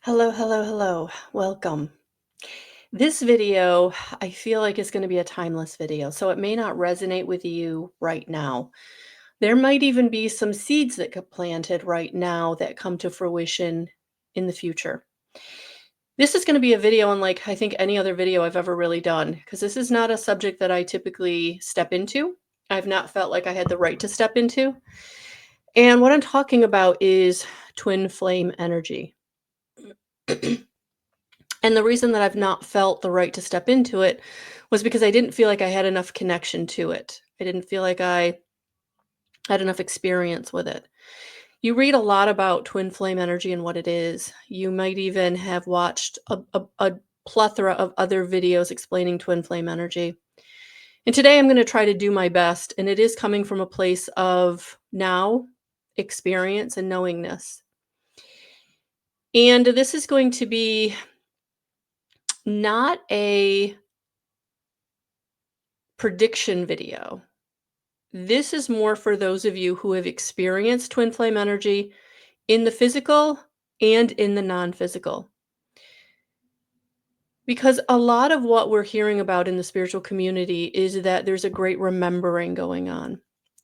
Hello, hello, hello. Welcome. This video, I feel like is going to be a timeless video, so it may not resonate with you right now. There might even be some seeds that get planted right now that come to fruition in the future. This is going to be a video unlike I think any other video I've ever really done because this is not a subject that I typically step into. I've not felt like I had the right to step into. And what I'm talking about is twin flame energy. And the reason that I've not felt the right to step into it was because I didn't feel like I had enough connection to it. I didn't feel like I had enough experience with it. You read a lot about twin flame energy and what it is. You might even have watched a plethora of other videos explaining twin flame energy. And today I'm going to try to do my best. And it is coming from a place of now experience and knowingness. And this is going to be not a prediction video. This is more for those of you who have experienced twin flame energy in the physical and in the non-physical. Because a lot of what we're hearing about in the spiritual community is that there's a great remembering going on.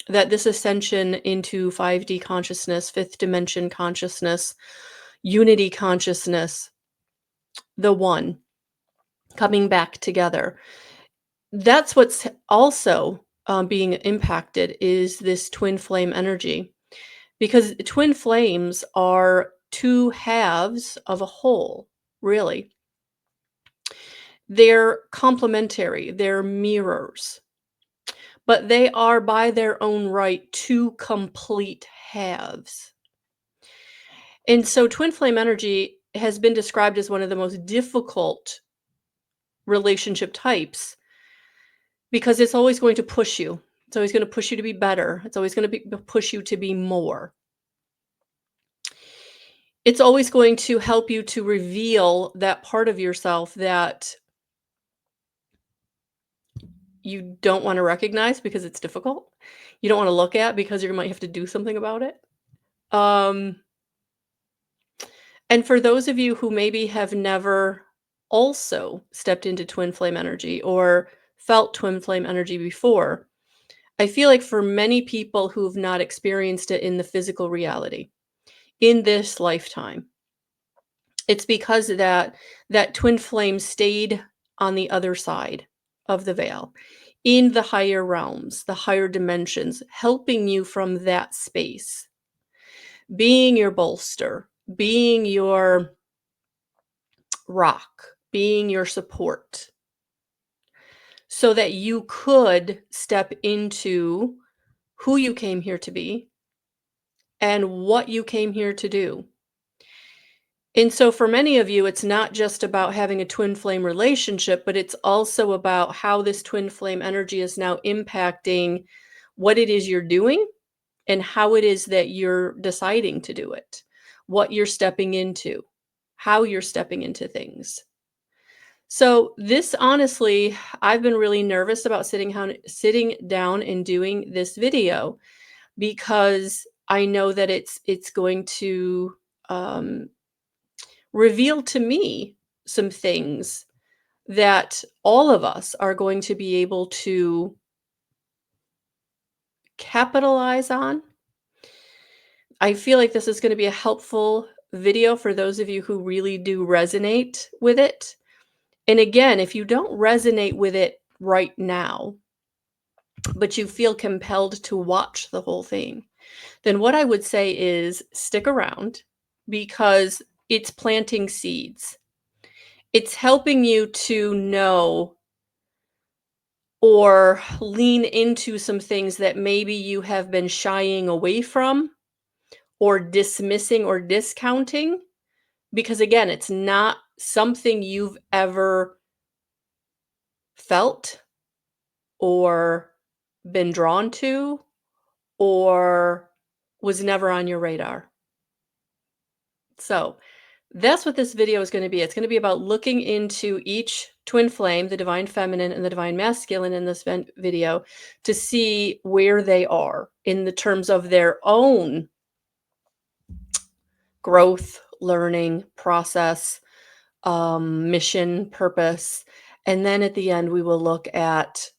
That this ascension into 5D consciousness, fifth dimension consciousness, unity consciousness, the one coming back together. That's what's also being impacted is this twin flame energy. Because twin flames are two halves of a whole, really. They're complementary, they're mirrors, but they are by their own right two complete halves. And so twin flame energy has been described as one of the most difficult relationship types because it's always going to push you. It's always going to push you to be better. It's always going to push you to be more. It's always going to help you to reveal that part of yourself that you don't want to recognize because it's difficult. You don't want to look at because you might have to do something about it. Um, and for those of you who maybe have never also stepped into twin flame energy or felt twin flame energy before, I feel like for many people who've not experienced it in the physical reality, in this lifetime, it's because that twin flame stayed on the other side of the veil, in the higher realms, the higher dimensions, helping you from that space, being your bolster, being your rock, being your support, so that you could step into who you came here to be and what you came here to do. And so for many of you, it's not just about having a twin flame relationship, but it's also about how this twin flame energy is now impacting what it is you're doing and how it is that you're deciding to do it, what you're stepping into, how you're stepping into things. So this honestly, I've been really nervous about sitting down and doing this video because I know that it's going to reveal to me some things that all of us are going to be able to capitalize on. I feel like this is going to be a helpful video for those of you who really do resonate with it. And again, if you don't resonate with it right now, but you feel compelled to watch the whole thing, then what I would say is stick around because it's planting seeds. It's helping you to know or lean into some things that maybe you have been shying away from or dismissing or discounting because again, it's not something you've ever felt or been drawn to or was never on your radar. So that's what this video is going to be. It's going to be about looking into each twin flame, the divine feminine and the divine masculine in this video to see where they are in the terms of their own growth, learning, process, mission, purpose, and then at the end, we will look at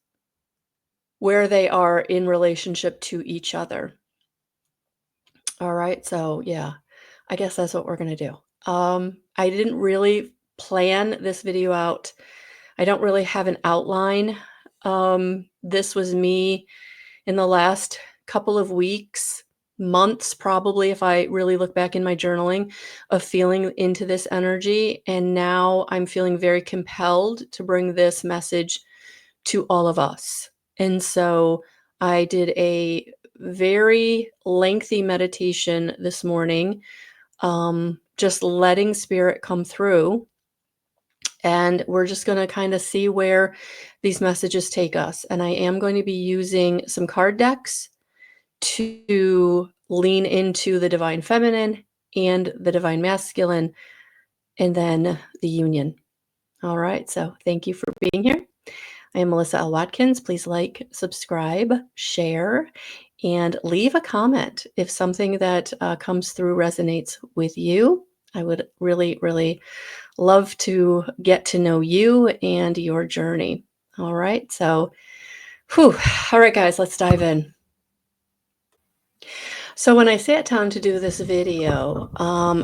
where they are in relationship to each other. All right, so yeah, I guess that's what we're gonna do. I didn't really plan this video out. I don't really have an outline. This was me in the last couple of weeks, months, probably, if I really look back in my journaling, of feeling into this energy. And now I'm feeling very compelled to bring this message to all of us. And so I did a very lengthy meditation this morning, just letting spirit come through. And we're just going to kind of see where these messages take us. And I am going to be using some card decks to lean into the divine feminine and the divine masculine, and then the union. All right. So thank you for being here. I am Melissa L. Watkins. Please like, subscribe, share, and leave a comment if something that comes through resonates with you. I would really, really love to get to know you and your journey. All right. So, all right, guys, let's dive in. So when I sat down to do this video,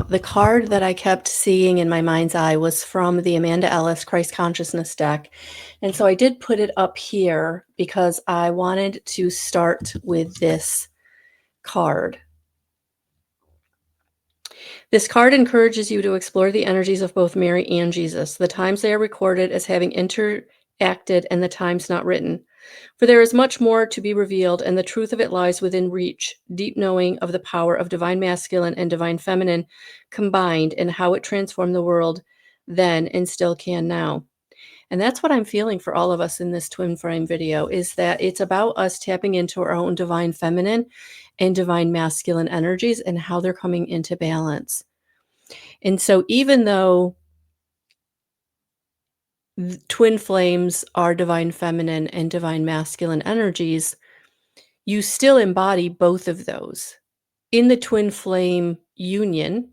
the card that I kept seeing in my mind's eye was from the Amanda Ellis Christ Consciousness deck. And so I did put it up here because I wanted to start with this card. This card encourages you to explore the energies of both Mary and Jesus, the times they are recorded as having interacted and the times not written. For there is much more to be revealed, and the truth of it lies within reach, deep knowing of the power of divine masculine and divine feminine combined, and how it transformed the world then and still can now. And that's what I'm feeling for all of us in this twin frame video, is that it's about us tapping into our own divine feminine and divine masculine energies and how they're coming into balance. And so even though twin flames are divine feminine and divine masculine energies, you still embody both of those. In the twin flame union,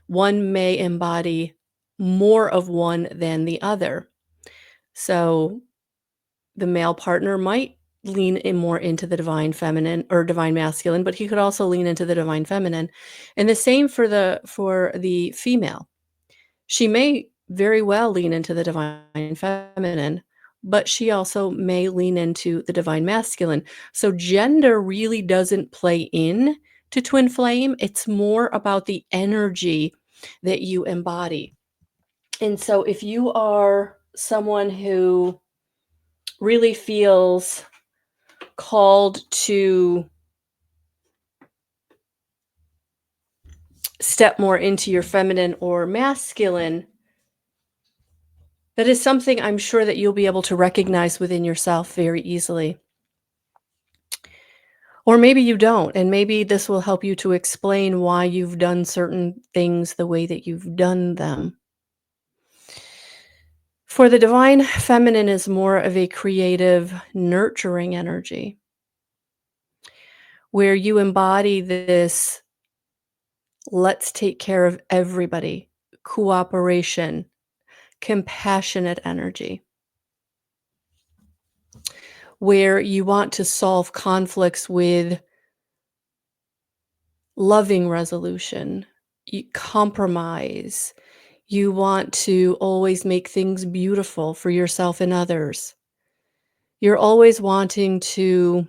one may embody more of one than the other. So the male partner might lean in more into the divine feminine or divine masculine, but he could also lean into the divine feminine. And the same for the female. She may very well lean into the divine feminine, but she also may lean into the divine masculine. So gender really doesn't play in to twin flame. It's more about the energy that you embody. And so if you are someone who really feels called to step more into your feminine or masculine, that is something I'm sure that you'll be able to recognize within yourself very easily. Or maybe you don't, and maybe this will help you to explain why you've done certain things the way that you've done them. For the divine feminine is more of a creative, nurturing energy, where you embody this let's take care of everybody, cooperation, compassionate energy, where you want to solve conflicts with loving resolution, compromise. You want to always make things beautiful for yourself and others. You're always wanting to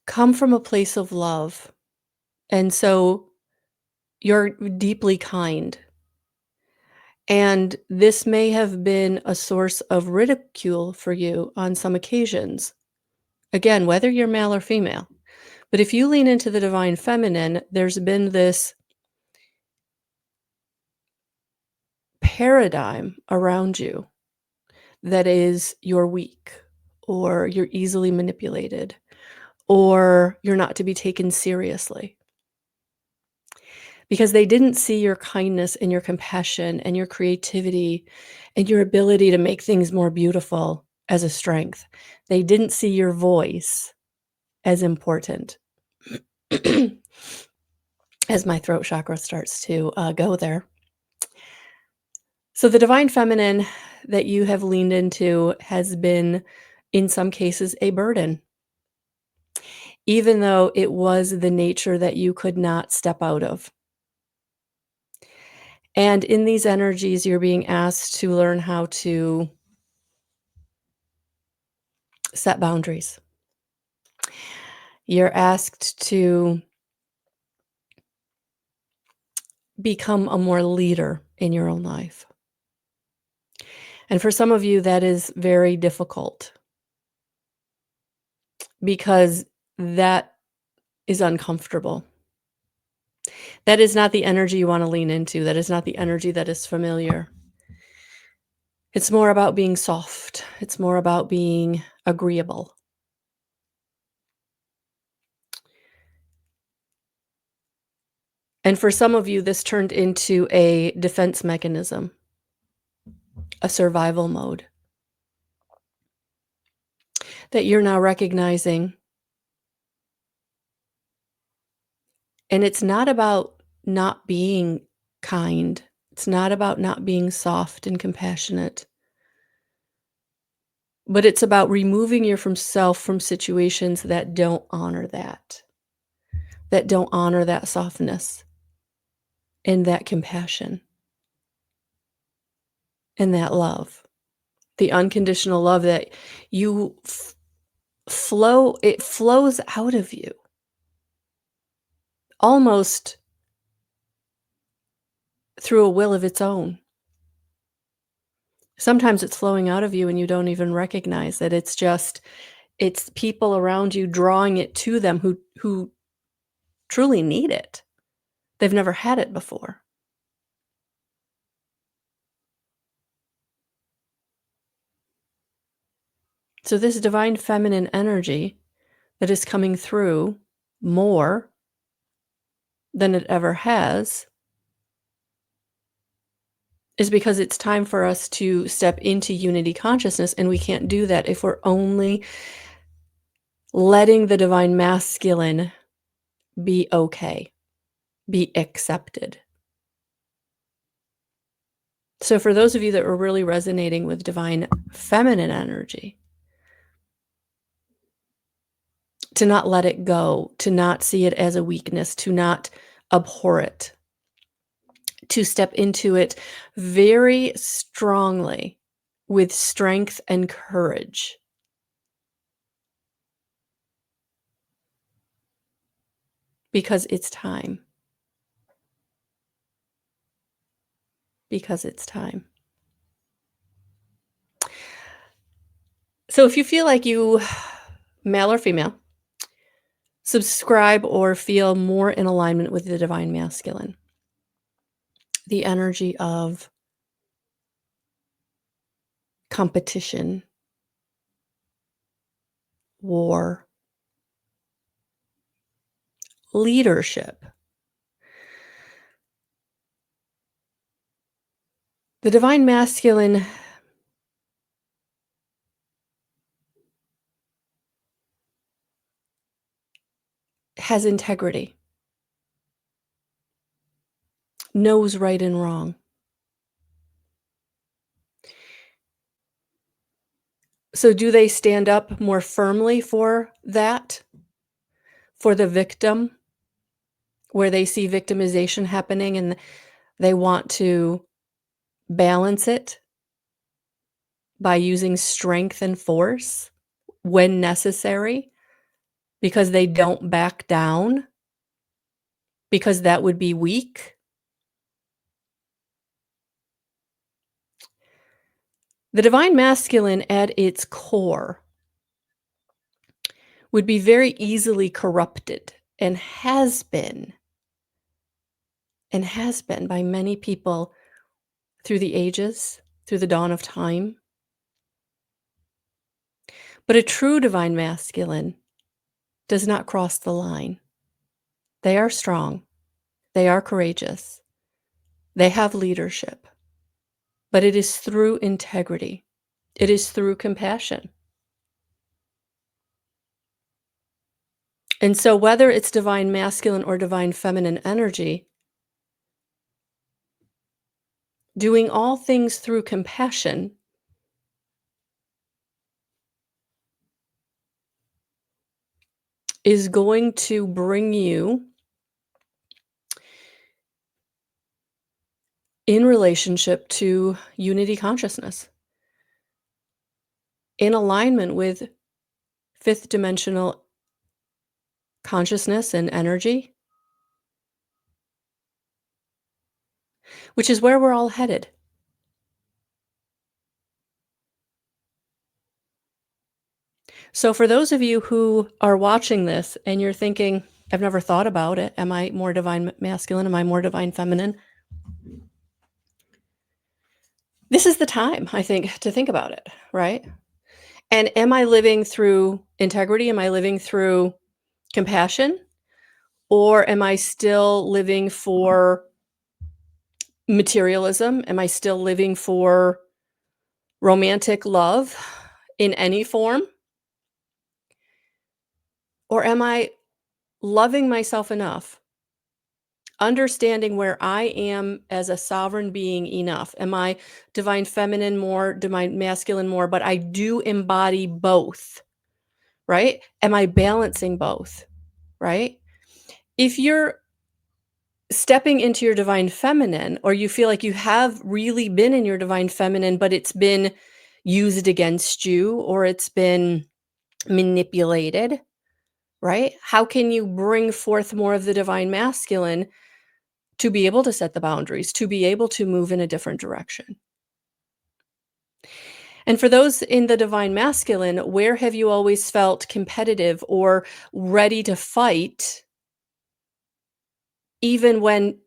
come from a place of love. And so you're deeply kind. And this may have been a source of ridicule for you on some occasions. Again, whether you're male or female. But if you lean into the divine feminine, there's been this paradigm around you that is you're weak, or you're easily manipulated, or you're not to be taken seriously. Because they didn't see your kindness and your compassion and your creativity and your ability to make things more beautiful as a strength. They didn't see your voice as important. as my throat chakra starts to go there. So the divine feminine that you have leaned into has been, in some cases, a burden, even though it was the nature that you could not step out of. And in these energies, you're being asked to learn how to set boundaries. You're asked to become a more leader in your own life. And for some of you, that is very difficult because that is uncomfortable. That is not the energy you want to lean into. That is not the energy that is familiar. It's more about being soft. It's more about being agreeable. And for some of you, this turned into a defense mechanism, a survival mode that you're now recognizing. And it's not about not being kind. It's not about not being soft and compassionate. But it's about removing yourself from situations that don't honor that don't honor that softness and that compassion and that love, the unconditional love that you it flows out of you almost through a will of its own. Sometimes it's flowing out of you and you don't even recognize that. It's people around you drawing it to them who truly need it. They've never had it before. So this divine feminine energy that is coming through more than it ever has is because it's time for us to step into unity consciousness, and we can't do that if we're only letting the divine masculine be okay, be accepted. So for those of you that are really resonating with divine feminine energy, to not let it go, to not see it as a weakness, to not abhor it, to step into it very strongly with strength and courage. Because it's time. Because it's time. So if you feel like you, male or female, subscribe or feel more in alignment with the divine masculine, the energy of competition, war, leadership. The divine masculine has integrity, knows right and wrong. So do they stand up more firmly for that, for the victim, where they see victimization happening and they want to balance it by using strength and force when necessary, because they don't back down, because that would be weak? The divine masculine at its core would be very easily corrupted and has been by many people through the ages, through the dawn of time. But a true divine masculine does not cross the line. They are strong. They are courageous. They have leadership. But it is through integrity. It is through compassion. And so whether it's divine masculine or divine feminine energy, doing all things through compassion is going to bring you in relationship to unity consciousness, in alignment with fifth dimensional consciousness and energy, which is where we're all headed. So for those of you who are watching this and you're thinking, I've never thought about it. Am I more divine masculine? Am I more divine feminine? This is the time, I think, to think about it, right? And am I living through integrity? Am I living through compassion? Or am I still living for materialism? Am I still living for romantic love in any form? Or am I loving myself enough, understanding where I am as a sovereign being enough? Am I divine feminine more, divine masculine more, but I do embody both, right? Am I balancing both, right? If you're stepping into your divine feminine, or you feel like you have really been in your divine feminine, but it's been used against you or it's been manipulated, right? How can you bring forth more of the divine masculine to be able to set the boundaries, to be able to move in a different direction? And for those in the divine masculine, where have you always felt competitive or ready to fight, even when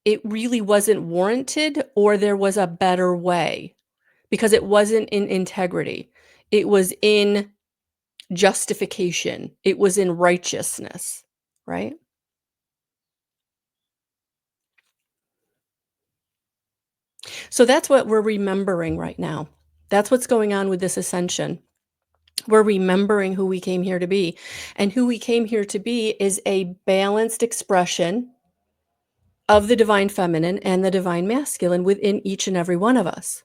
it really wasn't warranted or there was a better way? Because it wasn't in integrity. It was in justification. It was in righteousness, right? So that's what we're remembering right now. That's what's going on with this ascension. We're remembering who we came here to be. And who we came here to be is a balanced expression of the divine feminine and the divine masculine within each and every one of us.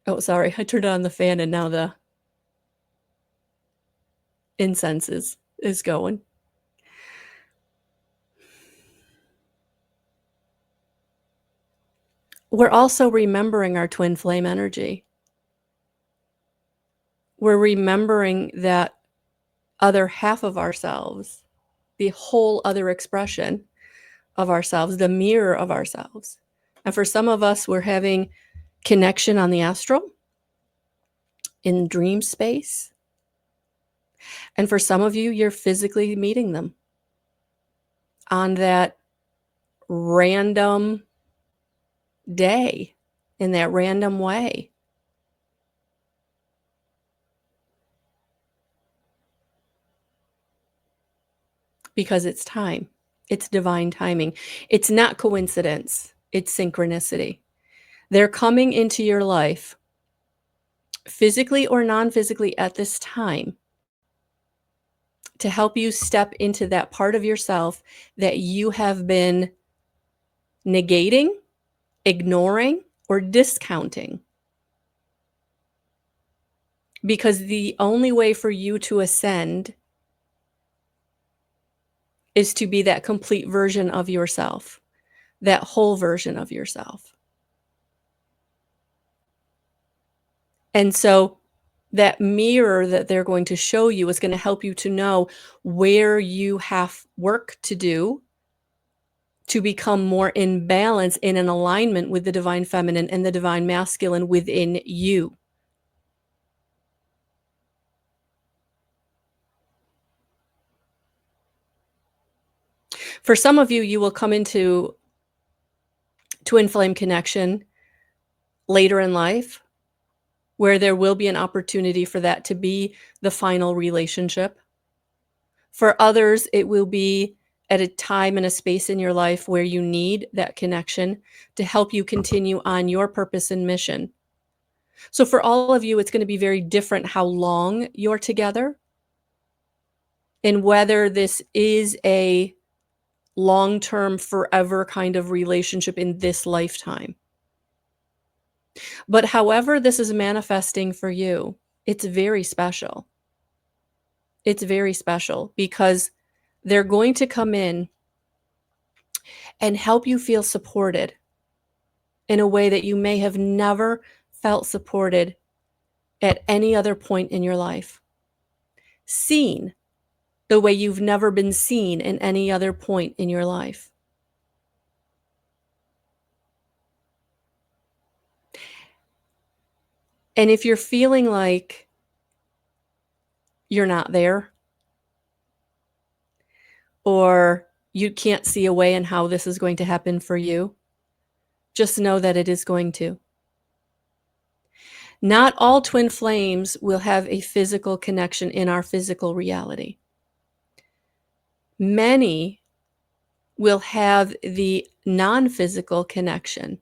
Oh, sorry. I turned on the fan and now the incense is going. We're also remembering our twin flame energy. We're remembering that other half of ourselves, the whole other expression of ourselves, the mirror of ourselves. And for some of us, we're having connection on the astral, in dream space. And for some of you, you're physically meeting them on that random day, in that random way. Because it's time. It's divine timing. It's not coincidence. It's synchronicity. They're coming into your life, physically or non-physically, at this time to help you step into that part of yourself that you have been negating, ignoring, or discounting. Because the only way for you to ascend is to be that complete version of yourself, that whole version of yourself. And so that mirror that they're going to show you is going to help you to know where you have work to do to become more in balance, in an alignment with the divine feminine and the divine masculine within you. For some of you, you will come into twin flame connection later in life, where there will be an opportunity for that to be the final relationship. For others, it will be at a time and a space in your life where you need that connection to help you continue on your purpose and mission. So for all of you, it's going to be very different how long you're together and whether this is a long-term, forever kind of relationship in this lifetime. But however this is manifesting for you, it's very special. It's very special because they're going to come in and help you feel supported in a way that you may have never felt supported at any other point in your life. Seen the way you've never been seen in any other point in your life. And if you're feeling like you're not there, or you can't see a way in how this is going to happen for you, just know that it is going to. Not all twin flames will have a physical connection in our physical reality. Many will have the non-physical connection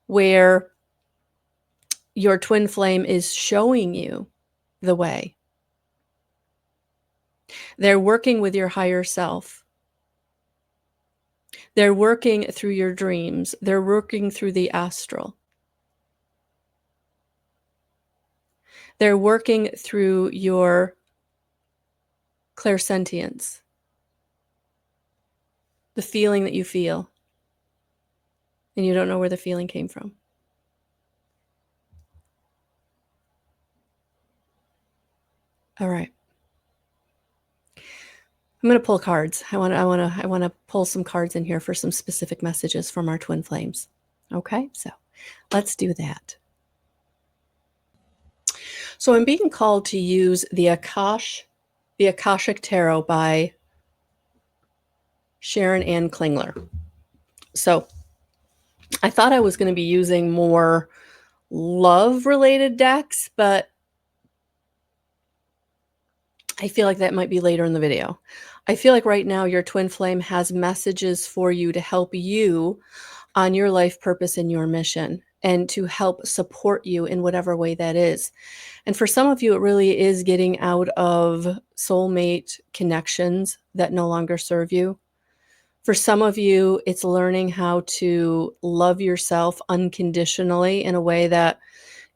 where your twin flame is showing you the way. They're working with your higher self. They're working through your dreams. They're working through the astral. They're working through your clairsentience, the feeling that you feel, and you don't know where the feeling came from. All right. I'm going to pull cards. I want to pull some cards in here for some specific messages from our twin flames. Okay? So, let's do that. So, I'm being called to use the Akashic Tarot by Sharon Ann Klingler. So, I thought I was going to be using more love-related decks, but I feel like that might be later in the video. I feel like right now your twin flame has messages for you to help you on your life purpose and your mission, and to help support you in whatever way that is. And for some of you, it really is getting out of soulmate connections that no longer serve you. For some of you, it's learning how to love yourself unconditionally in a way that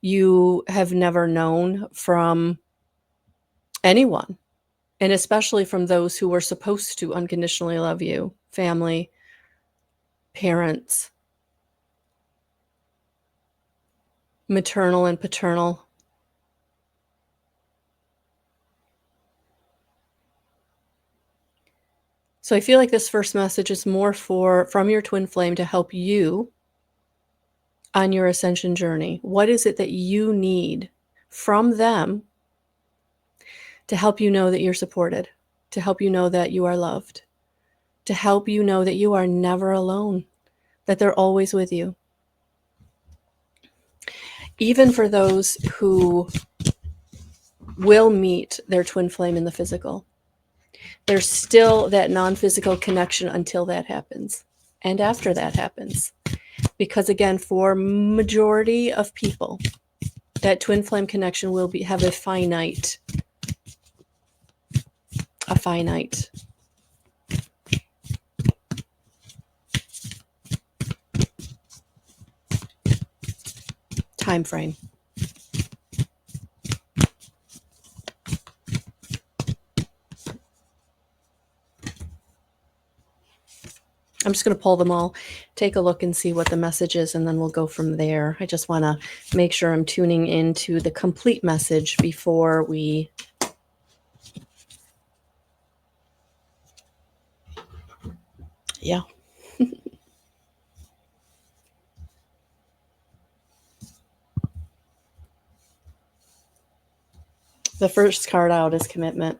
you have never known from anyone. And especially from those who were supposed to unconditionally love you, family, parents, maternal and paternal. So I feel like this first message is more from your twin flame to help you on your ascension journey. What is it that you need from them to help you know that you're supported, to help you know that you are loved, to help you know that you are never alone, that they're always with you? Even for those who will meet their twin flame in the physical, there's still that non-physical connection until that happens and after that happens. Because again, for majority of people, that twin flame connection will have a finite time frame. I'm just going to pull them all, take a look and see what the message is, and then we'll go from there. I just want to make sure I'm tuning into the complete message before we... Yeah. The first card out is commitment.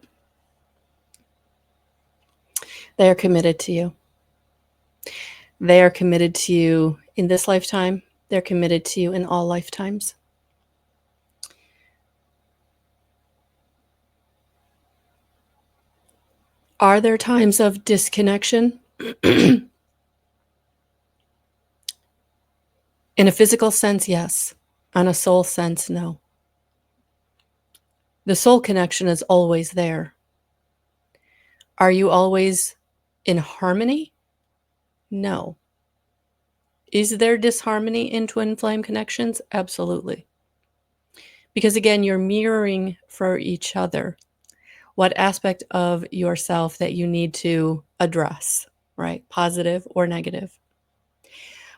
They are committed to you. They are committed to you in this lifetime. They're committed to you in all lifetimes. Are there times of disconnection? In a physical sense, yes. On a soul sense, no. The soul connection is always there. Are you always in harmony? No. Is there disharmony in twin flame connections? Absolutely. Because again, you're mirroring for each other what aspect of yourself that you need to address, right? Positive or negative.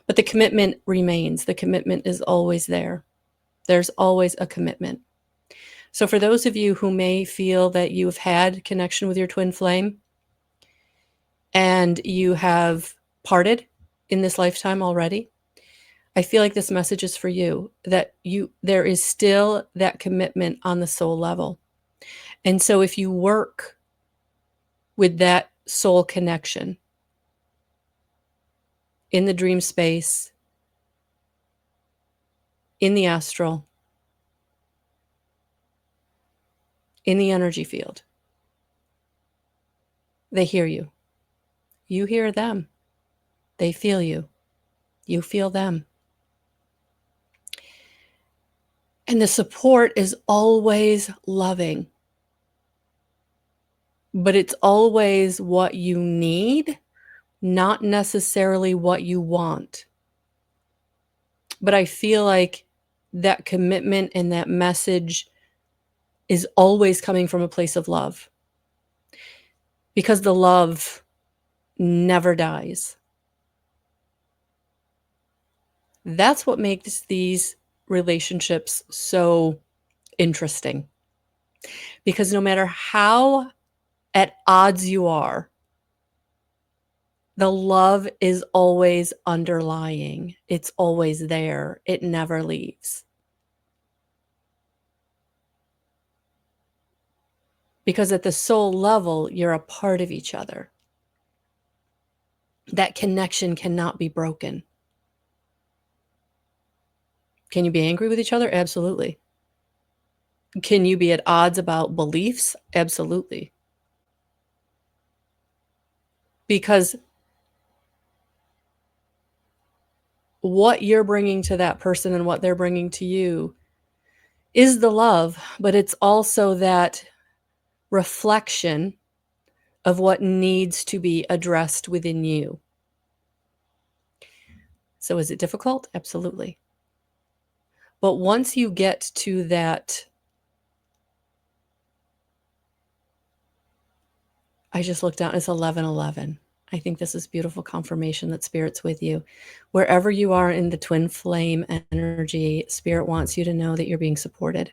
But the commitment remains. The commitment is always there. There's always a commitment. So for those of you who may feel that you've had connection with your twin flame and you have parted in this lifetime already, I feel like this message is for you, that there is still that commitment on the soul level. And so if you work with that soul connection in the dream space, in the astral, in the energy field, they hear you. You hear them. They feel you. You feel them. And the support is always loving, but it's always what you need, not necessarily what you want. But I feel like that commitment and that message is always coming from a place of love, because the love never dies. That's what makes these relationships so interesting. Because no matter how at odds you are, the love is always underlying. It's always there. It never leaves. Because at the soul level, you're a part of each other. That connection cannot be broken. Can you be angry with each other? Absolutely. Can you be at odds about beliefs? Absolutely. Because what you're bringing to that person and what they're bringing to you is the love, but it's also that reflection of what needs to be addressed within you. So is it difficult? Absolutely. But once you get to that, I just looked down, it's 11:11. I think this is beautiful confirmation that Spirit's with you. Wherever you are in the twin flame energy, Spirit wants you to know that you're being supported.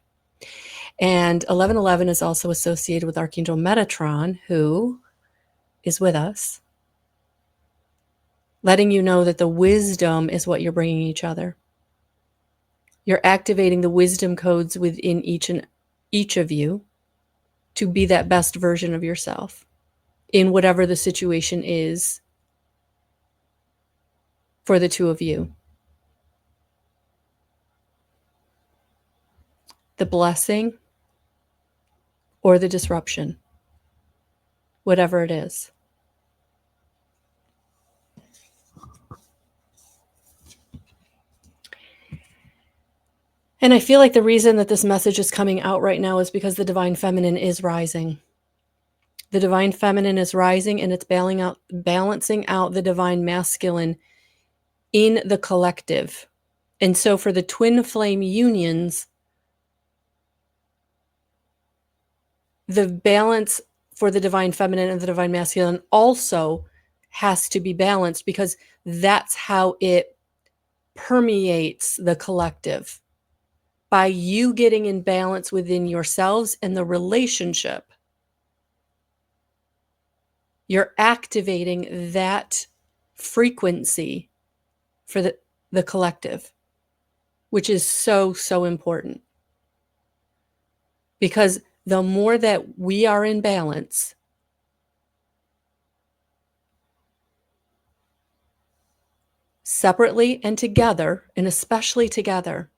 And 11:11 is also associated with Archangel Metatron, who is with us, letting you know that the wisdom is what you're bringing each other. You're activating the wisdom codes within each of you to be that best version of yourself in whatever the situation is for the two of you. The blessing or the disruption, whatever it is. And I feel like the reason that this message is coming out right now is because the divine feminine is rising. The divine feminine is rising, and it's balancing out the divine masculine in the collective. And so for the twin flame unions, the balance for the divine feminine and the divine masculine also has to be balanced, because that's how it permeates the collective. By you getting in balance within yourselves and the relationship, you're activating that frequency for the collective, which is so, so important. Because the more that we are in balance, separately and together, and especially together,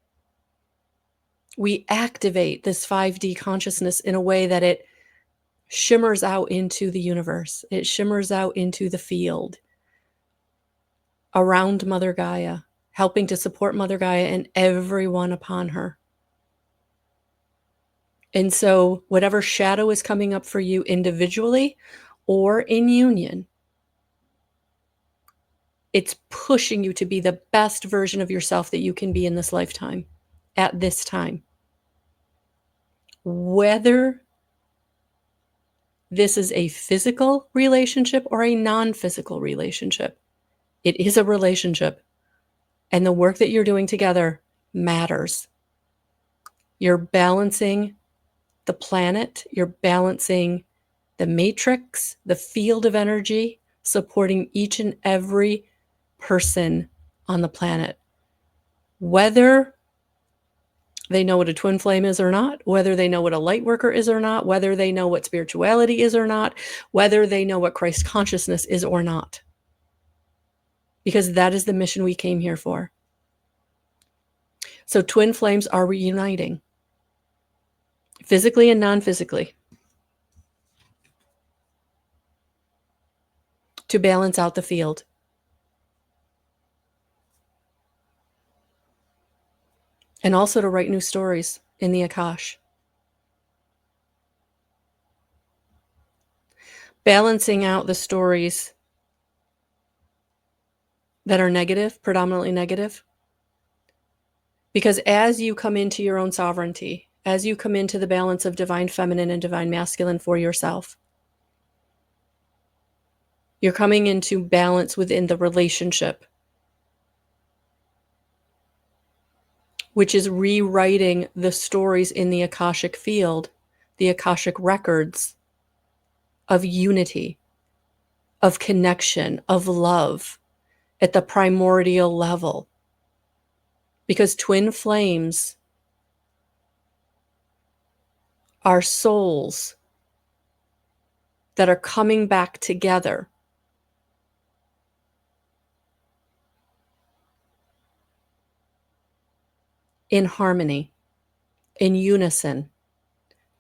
we activate this 5D consciousness in a way that it shimmers out into the universe. It shimmers out into the field around Mother Gaia, helping to support Mother Gaia and everyone upon her. And so whatever shadow is coming up for you individually or in union, it's pushing you to be the best version of yourself that you can be in this lifetime, at this time. Whether this is a physical relationship or a non-physical relationship, it is a relationship. And the work that you're doing together matters. You're balancing the planet, you're balancing the matrix, the field of energy, supporting each and every person on the planet. Whether they know what a twin flame is or not, whether they know what a light worker is or not, whether they know what spirituality is or not, whether they know what Christ consciousness is or not. Because that is the mission we came here for. So twin flames are reuniting, physically and non-physically, to balance out the field. And also to write new stories in the Akash. Balancing out the stories that are negative, predominantly negative. Because as you come into your own sovereignty, as you come into the balance of divine feminine and divine masculine for yourself, you're coming into balance within the relationship, which is rewriting the stories in the Akashic field, the Akashic records of unity, of connection, of love at the primordial level. Because twin flames are souls that are coming back together in harmony, in unison,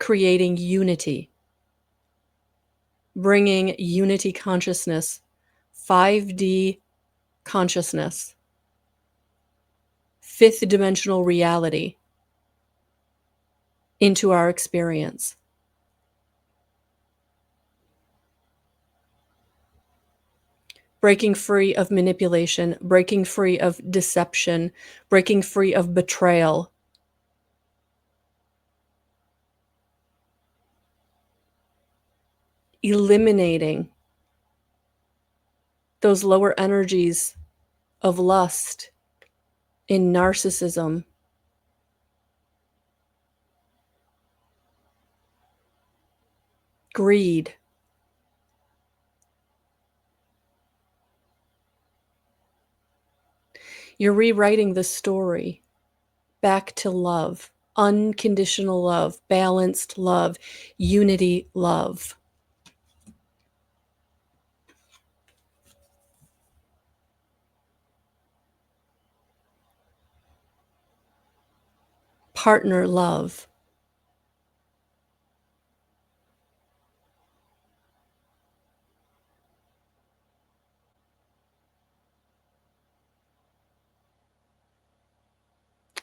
creating unity, bringing unity consciousness, 5D consciousness, fifth dimensional reality into our experience. Breaking free of manipulation, breaking free of deception, breaking free of betrayal. Eliminating those lower energies of lust, in narcissism, greed, you're rewriting the story back to love, unconditional love, balanced love, unity love. Partner love.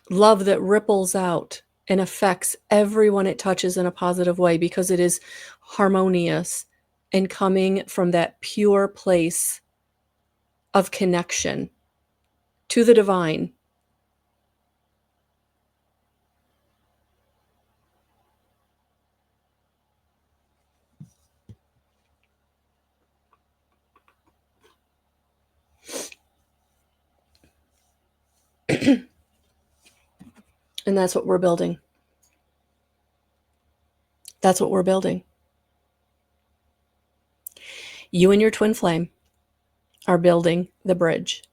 Love that ripples out and affects everyone it touches in a positive way because it is harmonious and coming from that pure place of connection to the divine. And that's what we're building. That's what we're building. You and your twin flame are building the bridge.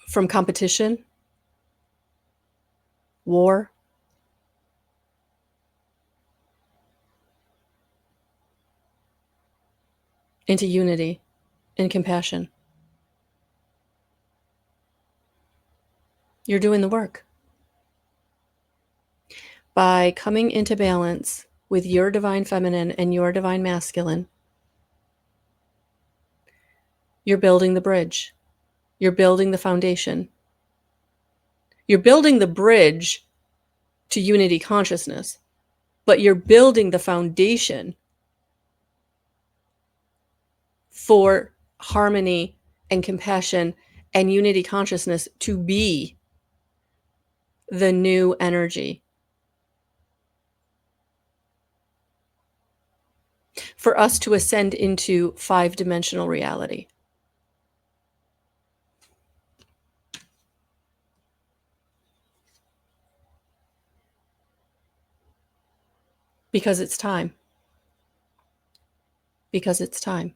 From competition, war, into unity and compassion. You're doing the work. By coming into balance with your divine feminine and your divine masculine, You're building the bridge. You're building the foundation. You're building the bridge to unity consciousness, but you're building the foundation for harmony and compassion and unity consciousness to be the new energy. For us to ascend into 5-dimensional reality. Because it's time. Because it's time.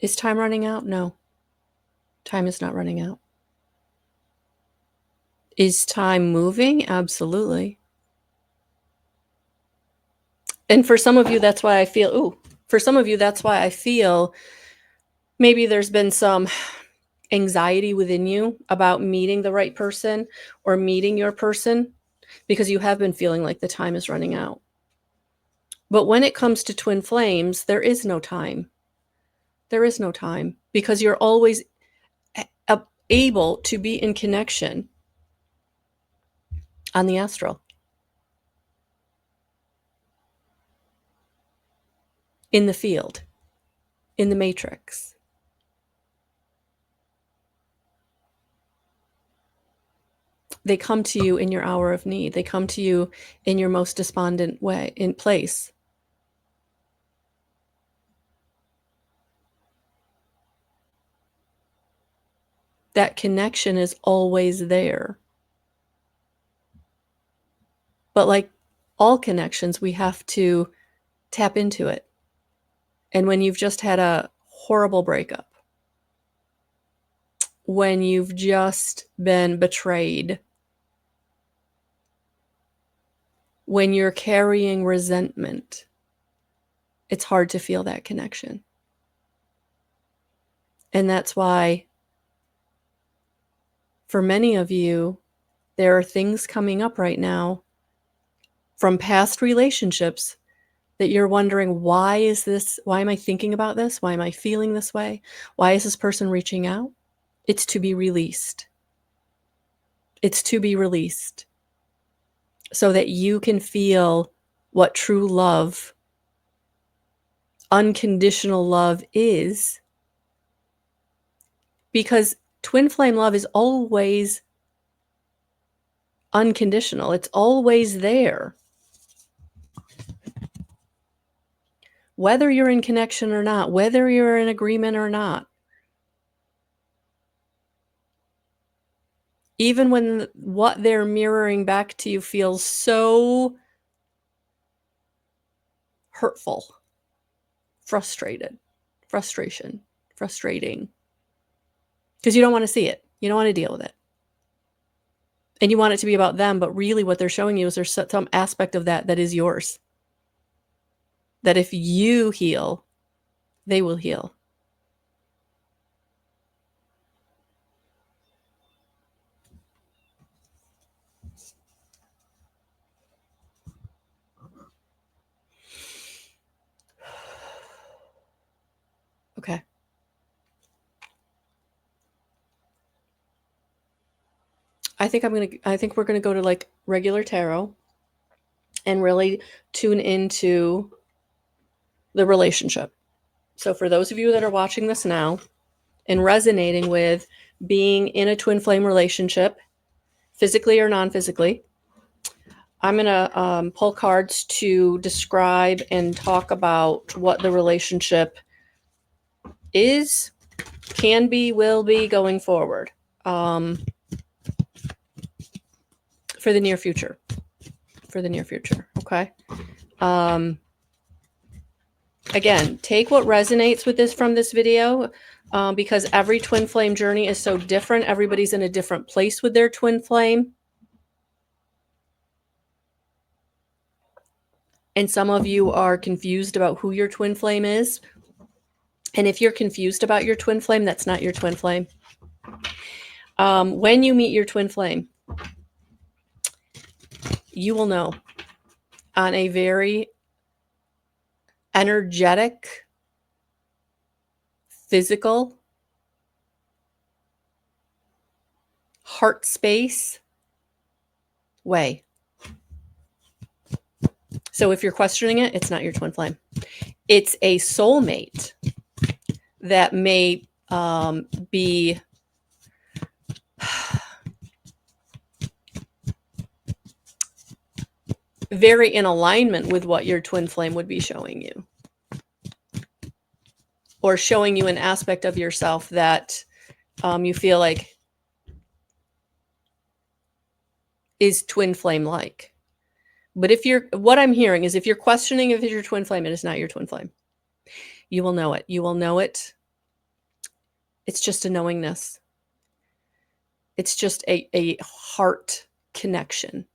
Is time running out? No. Time is not running out. Is time moving? Absolutely. And for some of you, that's why I feel, maybe there's been some anxiety within you about meeting the right person or meeting your person, because you have been feeling like the time is running out. But when it comes to twin flames, there is no time. There is no time, because you're always able to be in connection on the astral, in the field, in the matrix. They come to you in your hour of need. They come to you in your most despondent way, in place. That connection is always there. But like all connections, we have to tap into it. And when you've just had a horrible breakup, when you've just been betrayed, when you're carrying resentment, it's hard to feel that connection. And that's why, for many of you, there are things coming up right now from past relationships that you're wondering, why am I thinking about this? Why am I feeling this way? Why is this person reaching out? It's to be released. It's to be released so that you can feel what true love, unconditional love is. Because twin flame love is always unconditional. It's always there. Whether you're in connection or not, whether you're in agreement or not. Even when what they're mirroring back to you feels so hurtful, frustrating, because you don't want to see it. You don't want to deal with it. And you want it to be about them, but really what they're showing you is there's some aspect of that is yours. That if you heal, they will heal. Okay. I think we're gonna go to like regular tarot and really tune into the relationship. So for those of you that are watching this now and resonating with being in a twin flame relationship, physically or non-physically, I'm gonna pull cards to describe and talk about what the relationship is, can be, will be going forward. For the near future. Okay. Again, take what resonates with this from this video, because every twin flame journey is so different. Everybody's in a different place with their twin flame. And some of you are confused about who your twin flame is. And if you're confused about your twin flame, that's not your twin flame. When you meet your twin flame, you will know. on a very energetic, physical, heart space way. So if you're questioning it, it's not your twin flame. It's a soulmate that may be very in alignment with what your twin flame would be showing you, or showing you an aspect of yourself that you feel like is twin flame like. But what I'm hearing is if you're questioning if it's your twin flame, it is not your twin flame. You will know it. You will know it. It's just a knowingness. It's just a heart connection.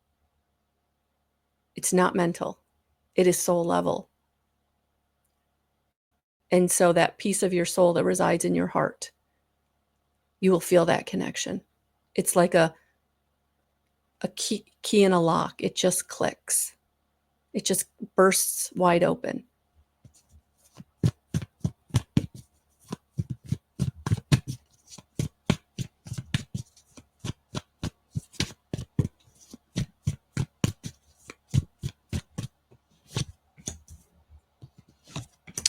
It's not mental. It is soul level. And so that piece of your soul that resides in your heart, you will feel that connection. It's like a key in a lock. It just clicks. It just bursts wide open.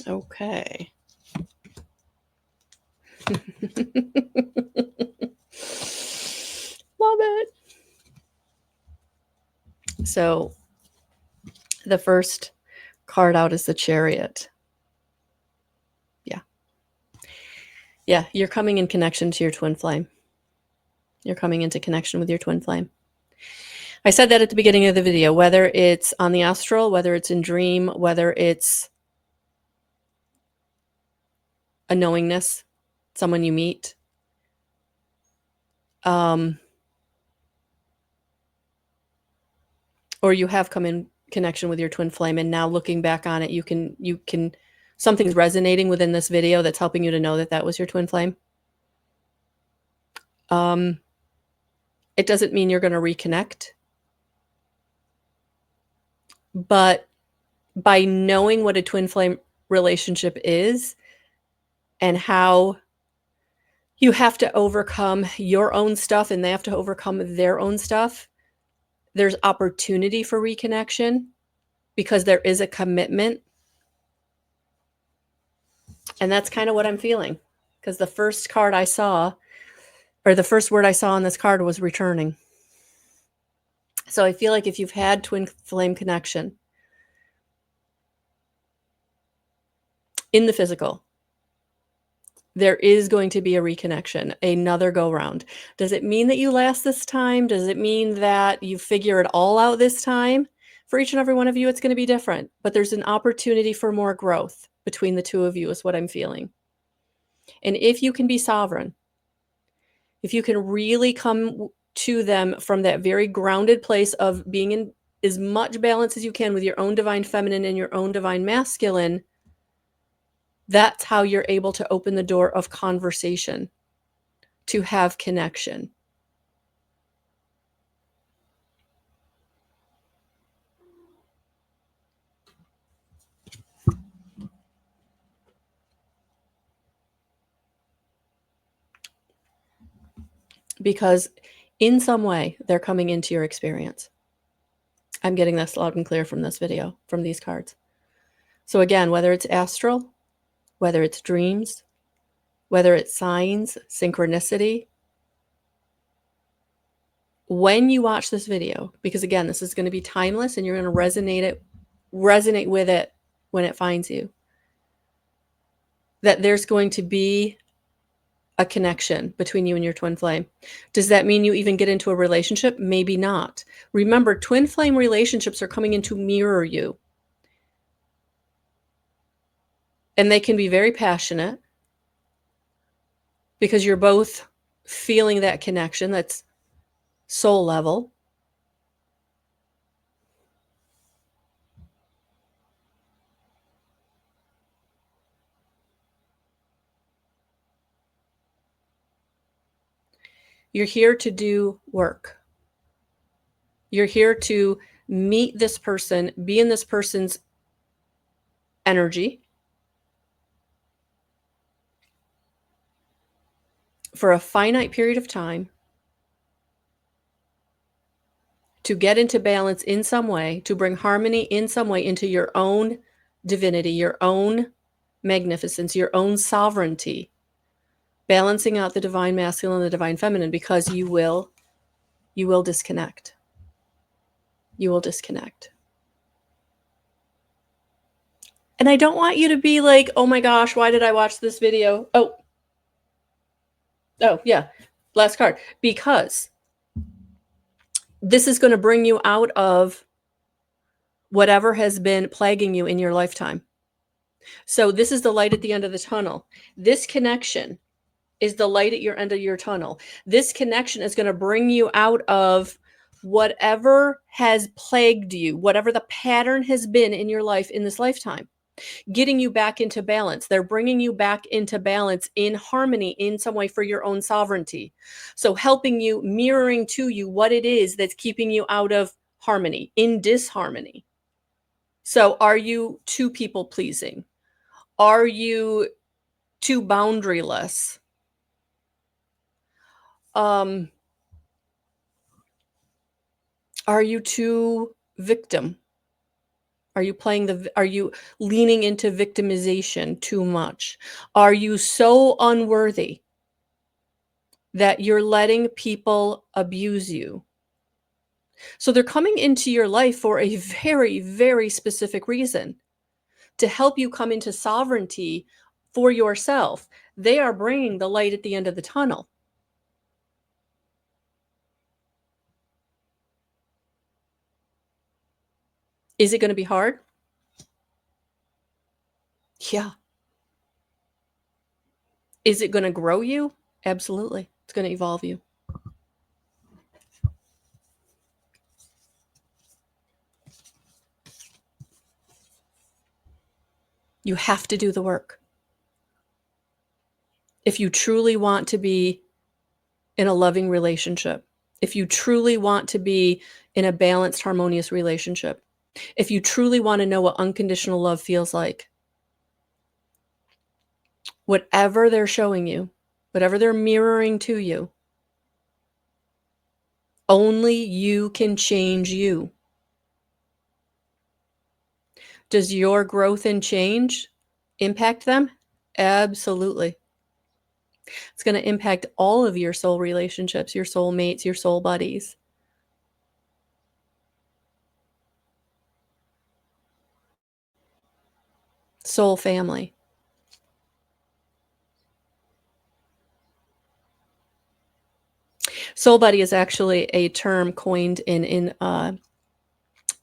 Okay. Love it. So the first card out is the Chariot. Yeah, you're coming in connection to your twin flame. You're coming into connection with your twin flame. I said that at the beginning of the video, whether it's on the astral, whether it's in dream, whether it's a knowingness, someone you meet, or you have come in connection with your twin flame, and now looking back on it, you can something's resonating within this video that's helping you to know that that was your twin flame. It doesn't mean you're going to reconnect, but by knowing what a twin flame relationship is and how you have to overcome your own stuff and they have to overcome their own stuff, there's opportunity for reconnection because there is a commitment. And that's kind of what I'm feeling, because the first card I saw, or the first word I saw on this card was returning. So I feel like if you've had twin flame connection in the physical, there is going to be a reconnection, another go round. Does it mean that you last this time? Does it mean that you figure it all out this time? For each and every one of you, it's going to be different, but there's an opportunity for more growth between the two of you is what I'm feeling. And if you can be sovereign, if you can really come to them from that very grounded place of being in as much balance as you can with your own divine feminine and your own divine masculine, that's how you're able to open the door of conversation, to have connection. Because in some way, they're coming into your experience. I'm getting this loud and clear from this video, from these cards. So again, whether it's astral, whether it's dreams, whether it's signs, synchronicity, when you watch this video, because again, this is going to be timeless and you're going to resonate with it when it finds you, that there's going to be a connection between you and your twin flame. Does that mean you even get into a relationship? Maybe not. Remember, twin flame relationships are coming in to mirror you. And they can be very passionate because you're both feeling that connection that's soul level. You're here to do work. You're here to meet this person, be in this person's energy for a finite period of time to get into balance in some way, to bring harmony in some way into your own divinity, your own magnificence, your own sovereignty, balancing out the divine masculine and the divine feminine, because you will disconnect. You will disconnect. And I don't want you to be like, oh my gosh, why did I watch this video? Oh, yeah, last card. Because this is going to bring you out of whatever has been plaguing you in your lifetime. So this is the light at the end of the tunnel. This connection is the light at your end of your tunnel. This connection is going to bring you out of whatever has plagued you, whatever the pattern has been in your life in this lifetime, getting you back into balance. They're bringing you back into balance in harmony in some way for your own sovereignty. So helping you, mirroring to you what it is that's keeping you out of harmony, in disharmony. So are you too people pleasing? Are you too boundaryless? Are you too victim? Are you leaning into victimization too much? Are you so unworthy that you're letting people abuse you? So they're coming into your life for a very, very specific reason, to help you come into sovereignty for yourself. They are bringing the light at the end of the tunnel. Is it going to be hard? Yeah. Is it going to grow you? Absolutely. It's going to evolve you. You have to do the work. If you truly want to be in a loving relationship, if you truly want to be in a balanced, harmonious relationship, if you truly want to know what unconditional love feels like, whatever they're showing you, whatever they're mirroring to you, only you can change you. Does your growth and change impact them? Absolutely. It's going to impact all of your soul relationships, your soul mates, your soul buddies. Soul family. Soul buddy is actually a term coined in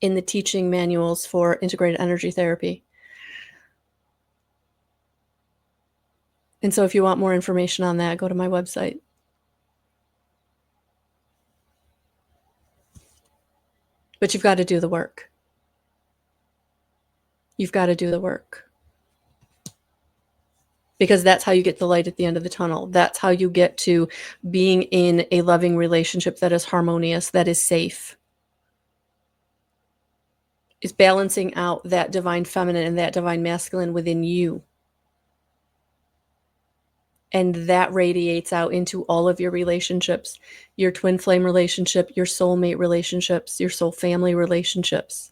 the teaching manuals for integrated energy therapy. And so if you want more information on that, go to my website. But you've got to do the work. You've got to do the work. Because that's how you get the light at the end of the tunnel. That's how you get to being in a loving relationship that is harmonious, that is safe. Is balancing out that divine feminine and that divine masculine within you. And that radiates out into all of your relationships, your twin flame relationship, your soulmate relationships, your soul family relationships.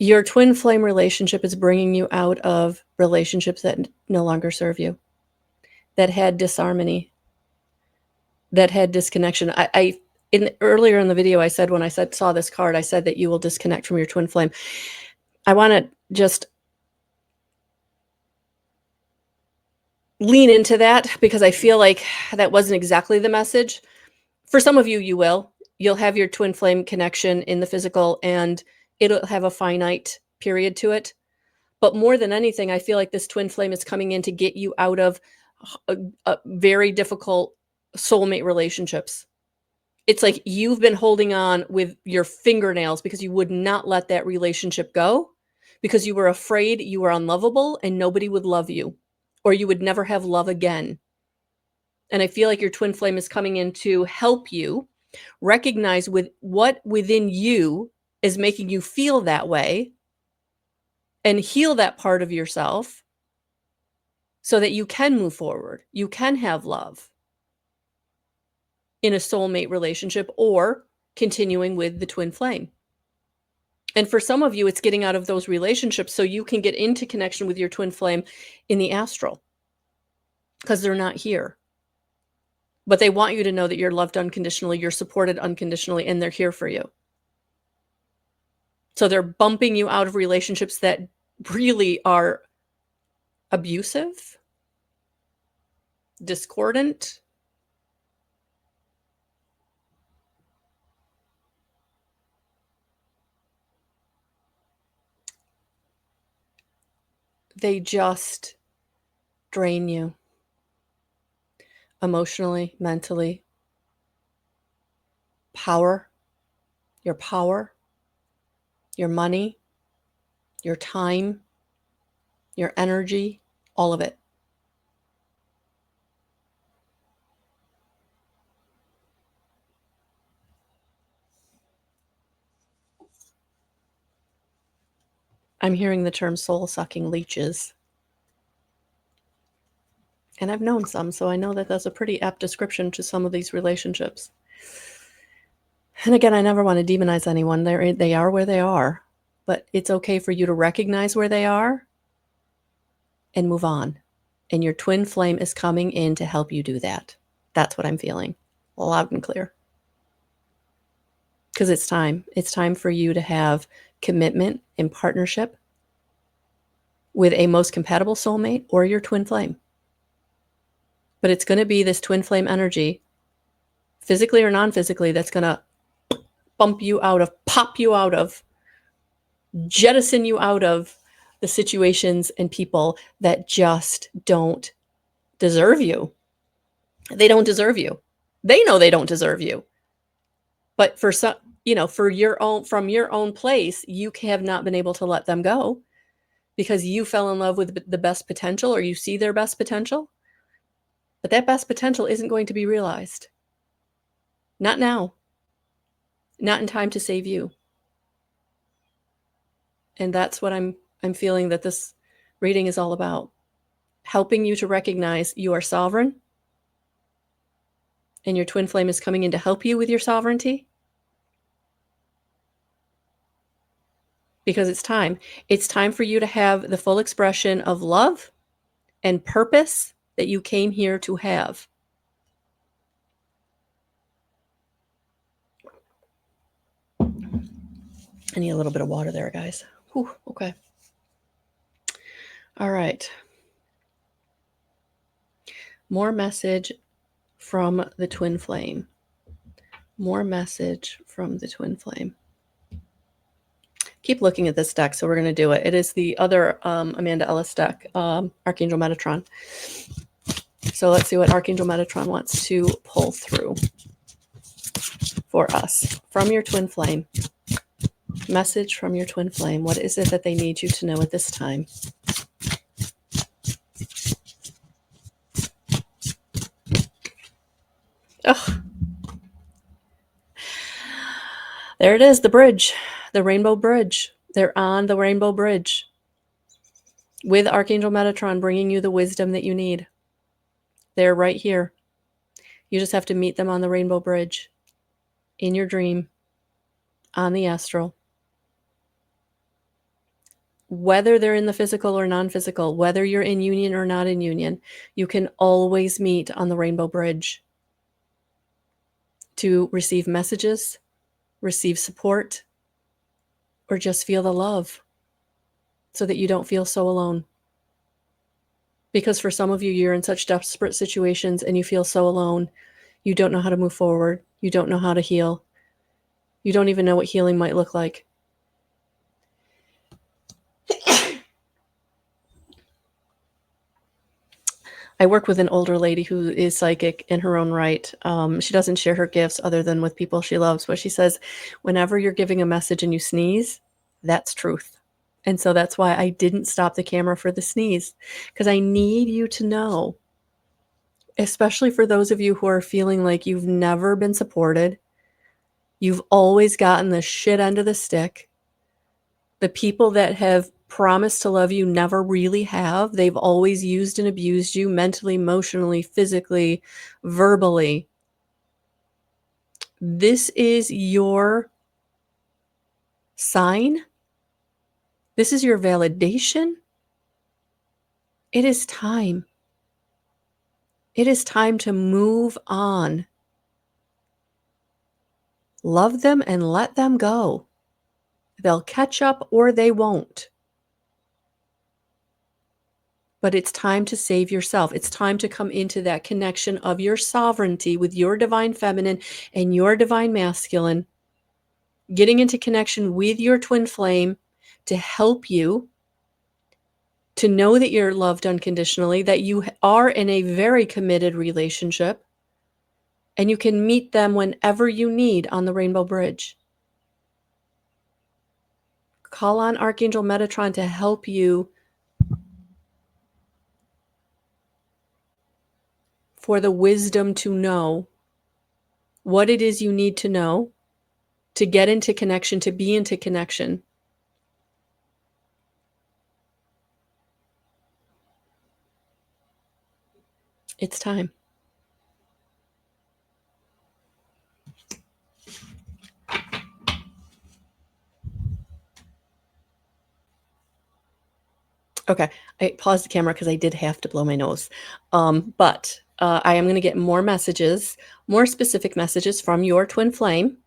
Your twin flame relationship is bringing you out of relationships that no longer serve you, that had disharmony, that had disconnection. Earlier in the video, I said, when I saw this card, I said that you will disconnect from your twin flame. I want to just lean into that, because I feel like that wasn't exactly the message. For some of you, you will. You'll have your twin flame connection in the physical, and It'll have a finite period to it. But more than anything, I feel like this twin flame is coming in to get you out of very difficult soulmate relationships. It's like you've been holding on with your fingernails because you would not let that relationship go because you were afraid you were unlovable and nobody would love you or you would never have love again. And I feel like your twin flame is coming in to help you recognize with what within you is making you feel that way and heal that part of yourself so that you can move forward. You can have love in a soulmate relationship or continuing with the twin flame. And for some of you, it's getting out of those relationships so you can get into connection with your twin flame in the astral because they're not here. But they want you to know that you're loved unconditionally, you're supported unconditionally, and they're here for you. So they're bumping you out of relationships that really are abusive, discordant. They just drain you emotionally, mentally. Power, your money, your time, your energy, all of it. I'm hearing the term soul-sucking leeches. And I've known some, so I know that that's a pretty apt description to some of these relationships. And again, I never want to demonize anyone. They are where they are. But it's okay for you to recognize where they are and move on. And your twin flame is coming in to help you do that. That's what I'm feeling. Loud and clear. Because it's time. It's time for you to have commitment and partnership with a most compatible soulmate or your twin flame. But it's going to be this twin flame energy, physically or non-physically, that's going to bump you out of, pop you out of, jettison you out of the situations and people that just don't deserve you. They don't deserve you. They know they don't deserve you. But for some, for your own, from your own place, you have not been able to let them go because you fell in love with the best potential or you see their best potential. But that best potential isn't going to be realized. Not now. Not in time to save you. And that's what I'm feeling that this reading is all about. Helping you to recognize you are sovereign. And your twin flame is coming in to help you with your sovereignty. Because it's time. It's time for you to have the full expression of love and purpose that you came here to have. I need a little bit of water there, guys. Whew, okay. All right. More message from the twin flame. More message from the twin flame. Keep looking at this deck, so we're going to do it. It is the other Amanda Ellis deck, Archangel Metatron. So let's see what Archangel Metatron wants to pull through for us from your twin flame. Message from your twin flame. What is it that they need you to know at this time? Oh, there it is, the bridge, the rainbow bridge. They're on the rainbow bridge with Archangel Metatron bringing you the wisdom that you need. They're right here. You just have to meet them on the rainbow bridge, in your dream, on the astral. Whether they're in the physical or non-physical, whether you're in union or not in union, you can always meet on the rainbow bridge to receive messages, receive support, or just feel the love so that you don't feel so alone. Because for some of you, you're in such desperate situations and you feel so alone. You don't know how to move forward. You don't know how to heal. You don't even know what healing might look like. I work with an older lady who is psychic in her own right. She doesn't share her gifts other than with people she loves, but she says, whenever you're giving a message and you sneeze, that's truth. And so that's why I didn't stop the camera for the sneeze, because I need you to know, especially for those of you who are feeling like you've never been supported, you've always gotten the shit end of the stick. The people that have promised to love you never really have. They've always used and abused you mentally, emotionally, physically, verbally. This is your sign. This is your validation. It is time. It is time to move on. Love them and let them go. They'll catch up or they won't. But it's time to save yourself. It's time to come into that connection of your sovereignty with your divine feminine and your divine masculine, getting into connection with your twin flame to help you to know that you're loved unconditionally, that you are in a very committed relationship, and you can meet them whenever you need on the Rainbow Bridge. Call on Archangel Metatron to help you for the wisdom to know what it is you need to know to get into connection, to be into connection. It's time. Okay, I paused the camera because I did have to blow my nose. But I am going to get more messages, more specific messages from your twin flame.